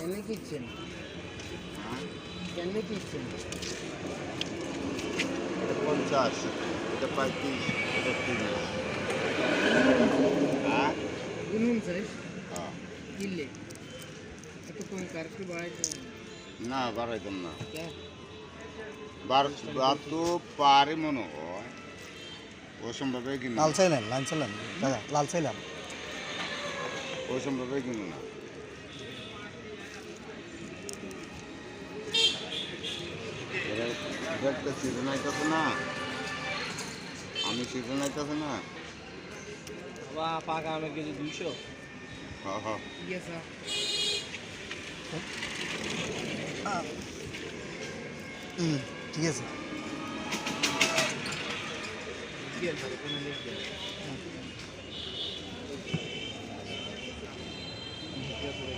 এনে কিচ্ছেন এনে কিচ্ছেন এটা 50, এটা 35, এটা 30। হ্যাঁ গুনুন স্যার হ্যাঁ। কিনলে এত কম কারকে বাড়াইতে না বাড়াইতাম না, কে তো পারে মনে হয় ওই সম্ভাবে কিনো লাল চাইলেন লাল চাইলেন দাদা লাল চাইলাম ওই সম্ভাবে কিনো না। এটা একটা সিজন আইতেছে না, আমি সিজন আইতেছে না। বাবা পাকা আমের কেজি 200। হ্যাঁ হ্যাঁ ইয়ে স্যার ঠিক আছে দিয়ে স্যার কোনো লিখবে ঠিক আছে